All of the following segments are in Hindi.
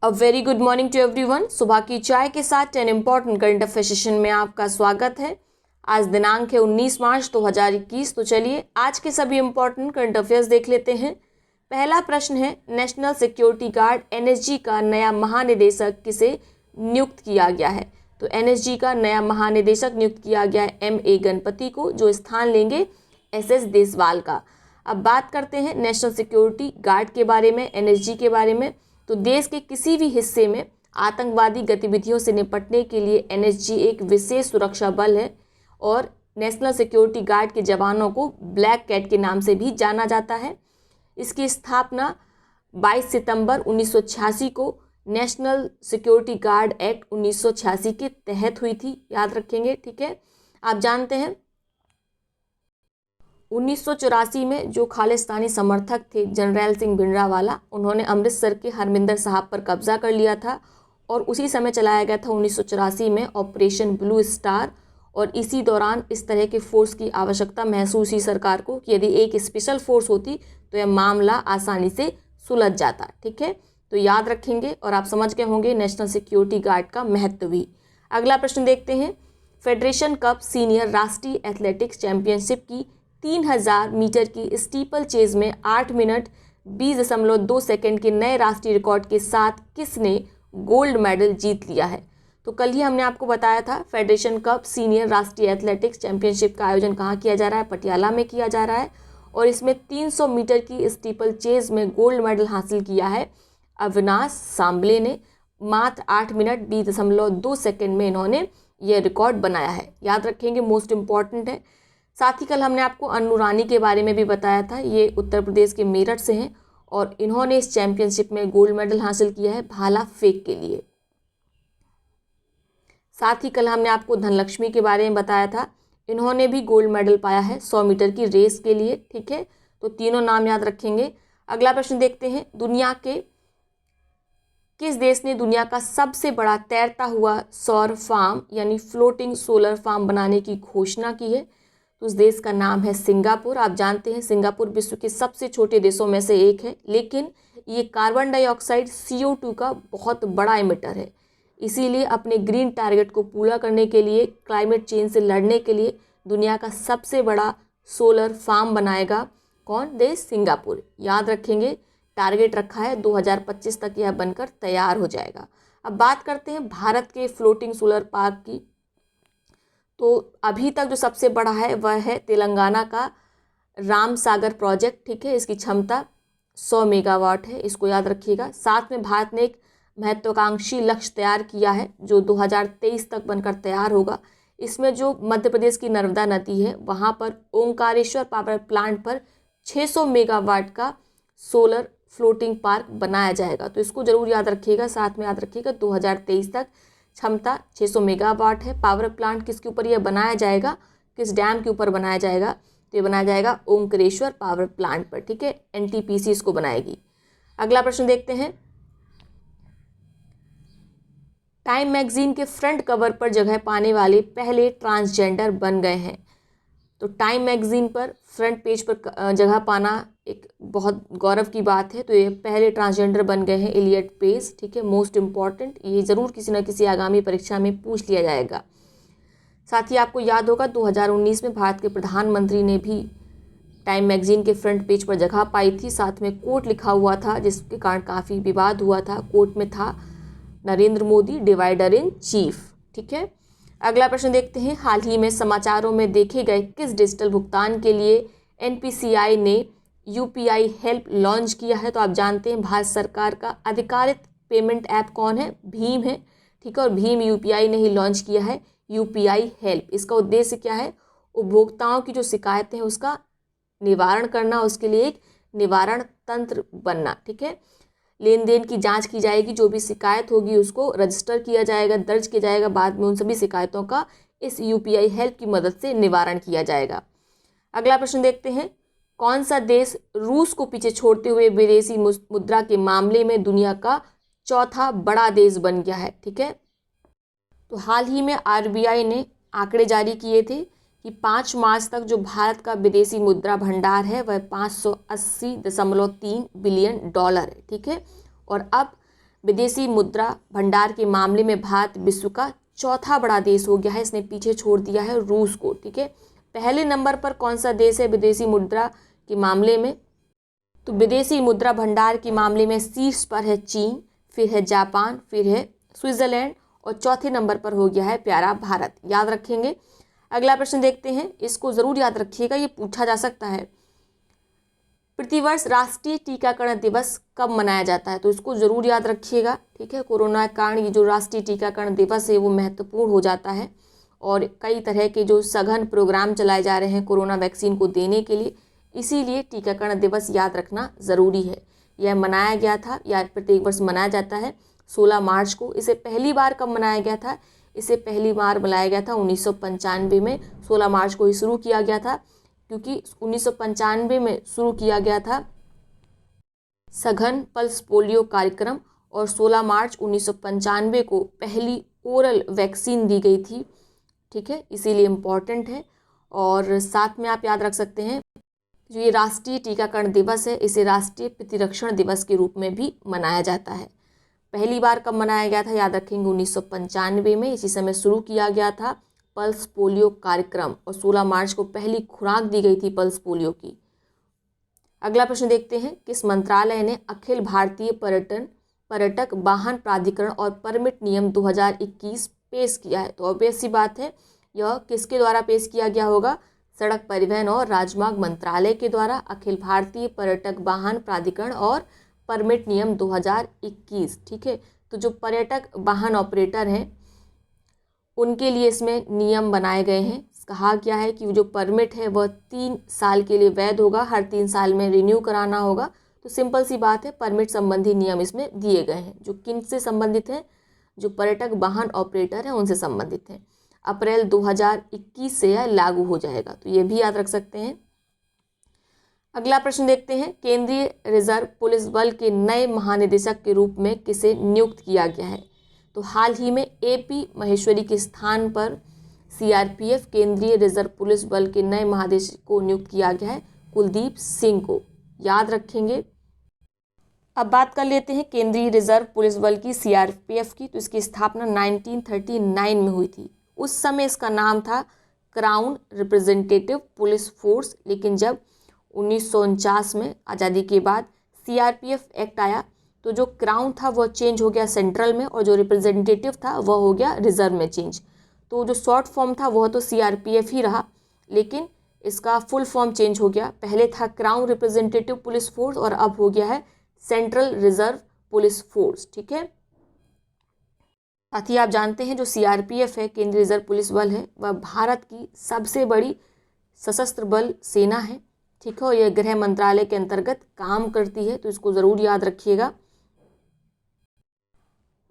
A very good morning to everyone. सुबह की चाय के साथ 10 इम्पॉर्टेंट करंट अफेयर सेशन में आपका स्वागत है। आज दिनांक है 19 मार्च 2021। तो चलिए आज के सभी इम्पॉर्टेंट करंट अफेयर्स देख लेते हैं। पहला प्रश्न है, नेशनल सिक्योरिटी गार्ड एनएसजी का नया महानिदेशक किसे नियुक्त किया गया है? तो एनएसजी का नया महानिदेशक नियुक्त किया गया है एमए गणपति को, जो स्थान लेंगे एसएस देसवाल का। अब बात करते हैं नेशनल सिक्योरिटी गार्ड के बारे में, एनएसजी के बारे में। तो देश के किसी भी हिस्से में आतंकवादी गतिविधियों से निपटने के लिए एनएसजी एक विशेष सुरक्षा बल है और नेशनल सिक्योरिटी गार्ड के जवानों को ब्लैक कैट के नाम से भी जाना जाता है। इसकी स्थापना 22 सितंबर 1986 को नेशनल सिक्योरिटी गार्ड एक्ट 1986 के तहत हुई थी, याद रखेंगे। ठीक है, आप जानते हैं 1984 में जो खालिस्तानी समर्थक थे जनरल सिंह भिंडरावाला, उन्होंने अमृतसर के हरमिंदर साहब पर कब्जा कर लिया था और उसी समय चलाया गया था 1984 में ऑपरेशन ब्लू स्टार। और इसी दौरान इस तरह के फोर्स की आवश्यकता महसूस हुई सरकार को कि यदि एक स्पेशल फोर्स होती तो यह मामला आसानी से सुलझ जाता। ठीक है, तो याद रखेंगे और आप समझ गए होंगे नेशनल सिक्योरिटी गार्ड का महत्व भी। अगला प्रश्न देखते हैं, फेडरेशन कप सीनियर राष्ट्रीय एथलेटिक्स चैंपियनशिप की 3000 मीटर की स्टीपल चेज में 8 मिनट 20.2 सेकंड के नए राष्ट्रीय रिकॉर्ड के साथ किसने गोल्ड मेडल जीत लिया है? तो कल ही हमने आपको बताया था फेडरेशन कप सीनियर राष्ट्रीय एथलेटिक्स चैंपियनशिप का आयोजन कहाँ किया जा रहा है? पटियाला में किया जा रहा है और इसमें 300 मीटर की स्टीपल चेज में गोल्ड मेडल हासिल किया है अविनाश सांबले ने। मात्र 8 मिनट 20.2 सेकंड में इन्होंने यह रिकॉर्ड बनाया है, याद रखेंगे, मोस्ट इम्पॉर्टेंट है। साथ ही कल हमने आपको अन्नू रानी के बारे में भी बताया था, ये उत्तर प्रदेश के मेरठ से हैं और इन्होंने इस चैंपियनशिप में गोल्ड मेडल हासिल किया है भाला फेंक के लिए। साथ ही कल हमने आपको धनलक्ष्मी के बारे में बताया था, इन्होंने भी गोल्ड मेडल पाया है 100 मीटर की रेस के लिए। ठीक है, तो तीनों नाम याद रखेंगे। अगला प्रश्न देखते हैं, दुनिया के किस देश ने दुनिया का सबसे बड़ा तैरता हुआ सौर फार्म यानी फ्लोटिंग सोलर फार्म बनाने की घोषणा की है? तो उस देश का नाम है सिंगापुर। आप जानते हैं सिंगापुर विश्व के सबसे छोटे देशों में से एक है, लेकिन ये कार्बन डाइऑक्साइड CO2 का बहुत बड़ा एमिटर है। इसीलिए अपने ग्रीन टारगेट को पूरा करने के लिए, क्लाइमेट चेंज से लड़ने के लिए दुनिया का सबसे बड़ा सोलर फार्म बनाएगा कौन? देश सिंगापुर। याद रखेंगे, टारगेट रखा है 2025 तक यह बनकर तैयार हो जाएगा। अब बात करते हैं भारत के फ्लोटिंग सोलर पार्क की। तो अभी तक जो सबसे बड़ा है वह है तेलंगाना का राम सागर प्रोजेक्ट। ठीक है, इसकी क्षमता 100 मेगावाट है, इसको याद रखिएगा। साथ में भारत ने एक महत्वाकांक्षी लक्ष्य तैयार किया है जो 2023 तक बनकर तैयार होगा। इसमें जो मध्य प्रदेश की नर्मदा नदी है वहाँ पर ओंकारेश्वर पावर प्लांट पर 600 मेगावाट का सोलर फ्लोटिंग पार्क बनाया जाएगा। तो इसको जरूर याद रखिएगा, साथ में याद रखिएगा 2023 तक क्षमता 600 मेगावाट है। पावर प्लांट किसके ऊपर यह बनाया जाएगा, किस डैम के ऊपर बनाया जाएगा? तो ये बनाया जाएगा ओंकारेश्वर पावर प्लांट पर। ठीक है, NTPC इसको बनाएगी। अगला प्रश्न देखते हैं, टाइम मैगजीन के फ्रंट कवर पर जगह पाने वाले पहले ट्रांसजेंडर बन गए हैं। तो टाइम मैगजीन पर फ्रंट पेज पर जगह पाना एक बहुत गौरव की बात है। तो ये पहले ट्रांसजेंडर बन गए हैं एलियट पेस। ठीक है, मोस्ट इम्पॉर्टेंट, ये ज़रूर किसी न किसी आगामी परीक्षा में पूछ लिया जाएगा। साथ ही आपको याद होगा 2019 में भारत के प्रधानमंत्री ने भी टाइम मैगजीन के फ्रंट पेज पर जगह पाई थी। साथ में कोट लिखा हुआ था जिसके कारण काफ़ी विवाद हुआ था। कोट में था Narendra Modi divider in chief. ठीक है, अगला प्रश्न देखते हैं, हाल ही में समाचारों में देखे गए किस डिजिटल भुगतान के लिए NPCI ने UPI हेल्प लॉन्च किया है? तो आप जानते हैं भारत सरकार का अधिकारित पेमेंट ऐप कौन है? भीम है। ठीक है, और भीम UPI ने ही लॉन्च किया है UPI हेल्प। इसका उद्देश्य क्या है? उपभोक्ताओं की जो शिकायतें हैं उसका निवारण करना, उसके लिए एक निवारण तंत्र बनना। ठीक है, लेन देन की जांच की जाएगी, जो भी शिकायत होगी उसको रजिस्टर किया जाएगा, दर्ज किया जाएगा, बाद में उन सभी शिकायतों का इस UPI हेल्प की मदद से निवारण किया जाएगा। अगला प्रश्न देखते हैं, कौन सा देश रूस को पीछे छोड़ते हुए विदेशी मुद्रा के मामले में दुनिया का चौथा बड़ा देश बन गया है? ठीक है, तो हाल ही में RBI ने आंकड़े जारी किए थे कि 5 मार्च तक जो भारत का विदेशी मुद्रा भंडार है वह $580.3 बिलियन है। ठीक है, और अब विदेशी मुद्रा भंडार के मामले में भारत विश्व का चौथा बड़ा देश हो गया है, इसने पीछे छोड़ दिया है रूस को। ठीक है, पहले नंबर पर कौन सा देश है विदेशी मुद्रा के मामले में? तो विदेशी मुद्रा भंडार के मामले में शीर्ष पर है चीन, फिर है जापान, फिर है स्विट्जरलैंड और चौथे नंबर पर हो गया है प्यारा भारत। याद रखेंगे। अगला प्रश्न देखते हैं, इसको ज़रूर याद रखिएगा, ये पूछा जा सकता है। प्रतिवर्ष राष्ट्रीय टीकाकरण दिवस कब मनाया जाता है? तो इसको ज़रूर याद रखिएगा। ठीक है, कोरोना के कारण ये जो राष्ट्रीय टीकाकरण दिवस है वो महत्वपूर्ण हो जाता है और कई तरह के जो सघन प्रोग्राम चलाए जा रहे हैं कोरोना वैक्सीन को देने के लिए, इसीलिए टीकाकरण दिवस याद रखना ज़रूरी है। यह मनाया गया था या प्रत्येक वर्ष मनाया जाता है 16 मार्च को। इसे पहली बार कब मनाया गया था? इसे पहली बार मनाया गया था 1995 में। 16 मार्च को ही शुरू किया गया था, क्योंकि 1995 में शुरू किया गया था सघन पल्स पोलियो कार्यक्रम और 16 मार्च 1995 को पहली ओरल वैक्सीन दी गई थी। ठीक है, इसीलिए इम्पॉर्टेंट है। और साथ में आप याद रख सकते हैं जो ये राष्ट्रीय टीकाकरण दिवस है, इसे राष्ट्रीय प्रतिरक्षण दिवस के रूप में भी मनाया जाता है। पहली बार कब मनाया गया था? याद रखेंगे 1995 में। इसी समय शुरू किया गया था पल्स पोलियो कार्यक्रम और 16 मार्च को पहली खुराक दी गई थी पल्स पोलियो की। अगला प्रश्न देखते हैं, किस मंत्रालय ने अखिल भारतीय पर्यटक वाहन प्राधिकरण और परमिट नियम 2021 पेश किया है? तो ऑब्वियस सी बात है, यह किसके द्वारा पेश किया गया होगा? सड़क परिवहन और राजमार्ग मंत्रालय के द्वारा अखिल भारतीय पर्यटक वाहन प्राधिकरण और परमिट नियम 2021। ठीक है, तो जो पर्यटक वाहन ऑपरेटर हैं उनके लिए इसमें नियम बनाए गए हैं। कहा गया है कि जो परमिट है वह 3 साल के लिए वैध होगा, हर 3 साल में रिन्यू कराना होगा। तो सिंपल सी बात है, परमिट संबंधी नियम इसमें दिए गए हैं, जो किन से संबंधित हैं? जो पर्यटक वाहन ऑपरेटर हैं उनसे संबंधित हैं। अप्रैल 2021 से यह लागू हो जाएगा, तो ये भी याद रख सकते हैं। अगला प्रश्न देखते हैं, केंद्रीय रिजर्व पुलिस बल के नए महानिदेशक के रूप में किसे नियुक्त किया गया है? तो हाल ही में एपी महेश्वरी के स्थान पर सीआरपीएफ केंद्रीय रिजर्व पुलिस बल के नए महानिदेशक को नियुक्त किया गया है कुलदीप सिंह को। याद रखेंगे। अब बात कर लेते हैं केंद्रीय रिजर्व पुलिस बल की, सीआरपीएफ की। तो इसकी स्थापना 1939 में हुई थी। उस समय इसका नाम था क्राउन रिप्रेजेंटेटिव पुलिस फोर्स, लेकिन जब 1949 में आज़ादी के बाद सीआरपीएफ एक्ट आया तो जो क्राउन था वह चेंज हो गया सेंट्रल में और जो रिप्रेजेंटेटिव था वह हो गया रिजर्व में चेंज। तो जो शॉर्ट फॉर्म था वह तो सीआरपीएफ ही रहा, लेकिन इसका फुल फॉर्म चेंज हो गया। पहले था क्राउन रिप्रेजेंटेटिव पुलिस फोर्स और अब हो गया है सेंट्रल रिजर्व पुलिस फोर्स। ठीक है, साथ ही आप जानते हैं जो सीआरपीएफ है, केंद्रीय रिजर्व पुलिस बल है, वह भारत की सबसे बड़ी सशस्त्र बल सेना है। ठीक है, और यह गृह मंत्रालय के अंतर्गत काम करती है, तो इसको ज़रूर याद रखिएगा।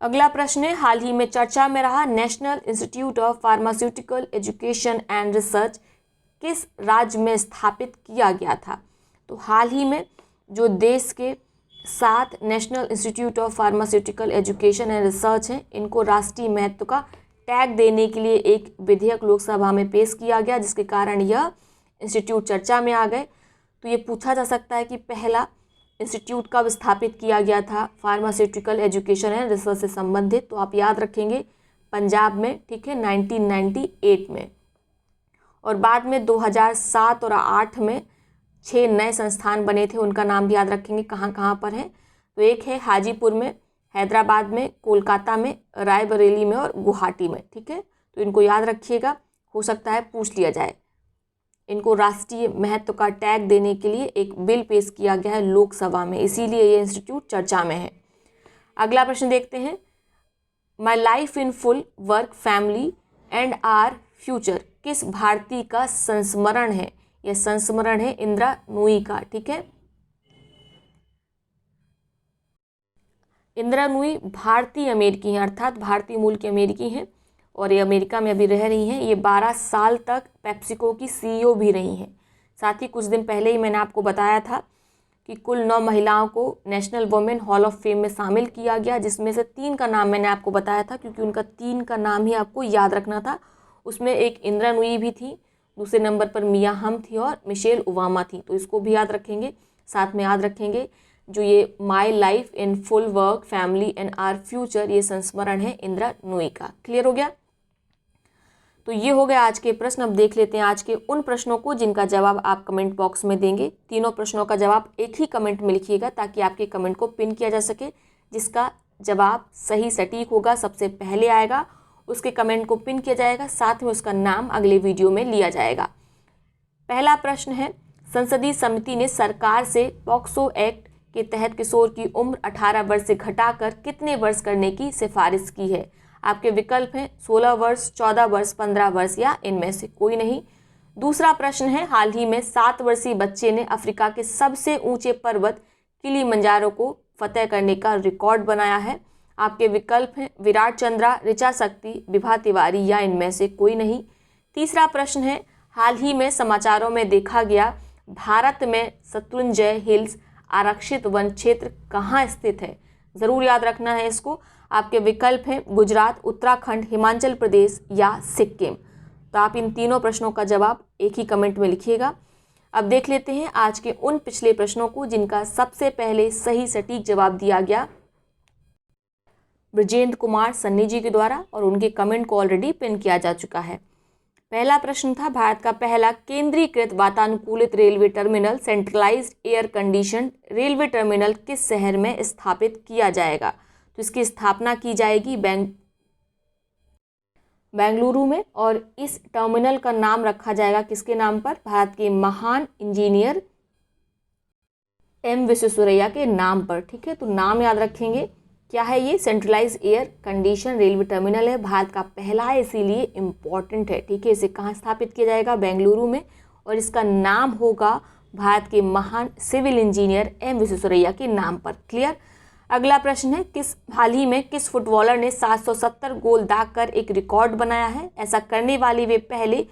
अगला प्रश्न है, हाल ही में चर्चा में रहा national institute of pharmaceutical education and research किस राज्य में स्थापित किया गया था? तो हाल ही में जो देश के 7 national institute of pharmaceutical education and research हैं, इनको राष्ट्रीय महत्व का टैग देने के लिए एक विधेयक लोकसभा में पेश किया गया, जिसके कारण यह इंस्टीट्यूट चर्चा में आ गए। तो ये पूछा जा सकता है कि पहला इंस्टीट्यूट कब स्थापित किया गया था फार्मास्यूटिकल एजुकेशन एंड रिसर्च से संबंधित? तो आप याद रखेंगे पंजाब में। ठीक है, 1998 में। और बाद में 2007 और 2008 में 6 नए संस्थान बने थे, उनका नाम भी याद रखेंगे कहाँ कहाँ पर है। तो एक है हाजीपुर में, हैदराबाद में, कोलकाता में, रायबरेली में और गुवाहाटी में। ठीक है, तो इनको याद रखिएगा, हो सकता है पूछ लिया जाए। इनको राष्ट्रीय महत्व का टैग देने के लिए एक बिल पेश किया गया है लोकसभा में, इसीलिए ये इंस्टीट्यूट चर्चा में है। अगला प्रश्न देखते हैं, my life in full work family and our future किस भारतीय का संस्मरण है? यह संस्मरण है इंदिरा नूई का। ठीक है, इंदिरा नूई भारतीय अमेरिकी हैं, अर्थात भारतीय मूल की अमेरिकी हैं और ये अमेरिका में अभी रह रही हैं। ये 12 साल तक पेप्सिको की सीईओ भी रही हैं। साथ ही कुछ दिन पहले ही मैंने आपको बताया था कि कुल 9 महिलाओं को national women hall of fame में शामिल किया गया, जिसमें से 3 का नाम मैंने आपको बताया था, क्योंकि उनका 3 का नाम ही आपको याद रखना था। उसमें एक इंदिरा नूई भी थी, दूसरे नंबर पर मिया हम थी और मिशेल ओबामा थी, तो इसको भी याद रखेंगे। साथ में याद रखेंगे जो ये my life in full work family and our future, ये संस्मरण है इंदिरा नूई का। क्लियर हो गया। तो ये हो गया आज के प्रश्न। अब देख लेते हैं आज के उन प्रश्नों को जिनका जवाब आप कमेंट बॉक्स में देंगे। तीनों प्रश्नों का जवाब एक ही कमेंट में लिखिएगा ताकि आपके कमेंट को पिन किया जा सके। जिसका जवाब सही सटीक होगा सबसे पहले आएगा, उसके कमेंट को पिन किया जाएगा, साथ में उसका नाम अगले वीडियो में लिया जाएगा। पहला प्रश्न है, संसदीय समिति ने सरकार से पॉक्सो एक्ट के तहत किशोर की उम्र 18 वर्ष से घटाकर कितने वर्ष करने की सिफारिश की है। आपके विकल्प हैं 16 वर्ष, 14 वर्ष, 15 वर्ष या इनमें से कोई नहीं। दूसरा प्रश्न है, हाल ही में 7 वर्षीय बच्चे ने अफ्रीका के सबसे ऊंचे पर्वत किलिमंजारो को फतेह करने का रिकॉर्ड बनाया है। आपके विकल्प हैं विराट चंद्रा, ऋचा शक्ति, विभा तिवारी या इनमें से कोई नहीं। तीसरा प्रश्न है, हाल ही में समाचारों में देखा गया भारत में शत्रुंजय हिल्स आरक्षित वन क्षेत्र कहाँ स्थित है। ज़रूर याद रखना है इसको। आपके विकल्प हैं गुजरात, उत्तराखंड, हिमाचल प्रदेश या सिक्किम। तो आप इन तीनों प्रश्नों का जवाब एक ही कमेंट में लिखिएगा। अब देख लेते हैं आज के उन पिछले प्रश्नों को जिनका सबसे पहले सही सटीक जवाब दिया गया ब्रजेंद्र कुमार सन्नी जी के द्वारा, और उनके कमेंट को ऑलरेडी पिन किया जा चुका है। पहला प्रश्न था, भारत का पहला केंद्रीकृत वातानुकूलित railway terminal centralised air condition railway terminal किस शहर में स्थापित किया जाएगा। तो इसकी स्थापना की जाएगी बेंगलुरु में, और इस टर्मिनल का नाम रखा जाएगा किसके नाम पर, भारत के महान इंजीनियर एम विश्वेश्वरैया के नाम पर। ठीक है, तो नाम याद रखेंगे। क्या है ये, centralize air condition railway terminal है, भारत का पहला है, इसीलिए इम्पॉर्टेंट है। ठीक है, इसे कहाँ स्थापित किया जाएगा, बेंगलुरु में, और इसका नाम होगा भारत के महान सिविल इंजीनियर एम विश्वेश्वरैया के नाम पर। क्लियर। अगला प्रश्न है, हाल ही में किस फुटबॉलर ने 770 गोल दागकर एक रिकॉर्ड बनाया है। ऐसा करने वाले वे पहले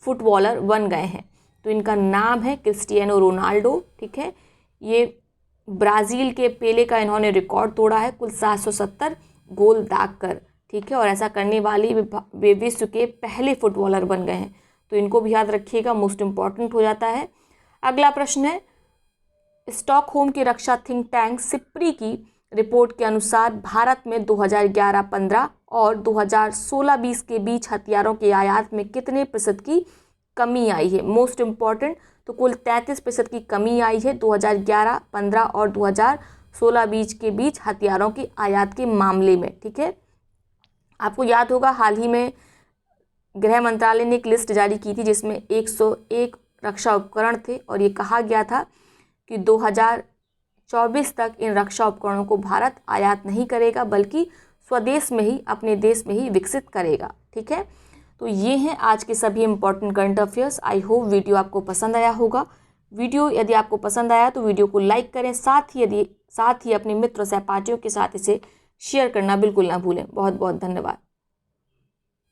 फुटबॉलर बन गए हैं। तो इनका नाम है क्रिस्टियानो रोनाल्डो। ठीक है, ये ब्राज़ील के पेले का इन्होंने रिकॉर्ड तोड़ा है, कुल 770 गोल दागकर। ठीक है, और ऐसा करने वाले वे विश्व के पहले फुटबॉलर बन गए हैं। तो इनको भी याद रखिएगा, मोस्ट इम्पॉर्टेंट हो जाता है। अगला प्रश्न है, स्टॉकहोम की रक्षा थिंक टैंक सिप्री की रिपोर्ट के अनुसार भारत में 2011-15 और 2016-20 के बीच हथियारों के आयात में कितने प्रतिशत की कमी आई है। मोस्ट इम्पॉर्टेंट, तो कुल 33% की कमी आई है 2011-15 और 2016-20 के बीच हथियारों की आयात के मामले में। ठीक है, आपको याद होगा हाल ही में गृह मंत्रालय ने एक लिस्ट जारी की थी जिसमें 101 रक्षा उपकरण थे, और ये कहा गया था कि 2024 तक इन रक्षा उपकरणों को भारत आयात नहीं करेगा बल्कि स्वदेश में ही, अपने देश में ही विकसित करेगा। ठीक है, तो ये हैं आज के सभी important current affairs. I hope video आपको पसंद आया होगा। वीडियो यदि आपको पसंद आया तो वीडियो को लाइक करें, साथ ही अपने मित्रों सहपाठियों के साथ इसे शेयर करना बिल्कुल ना भूलें। बहुत बहुत धन्यवाद।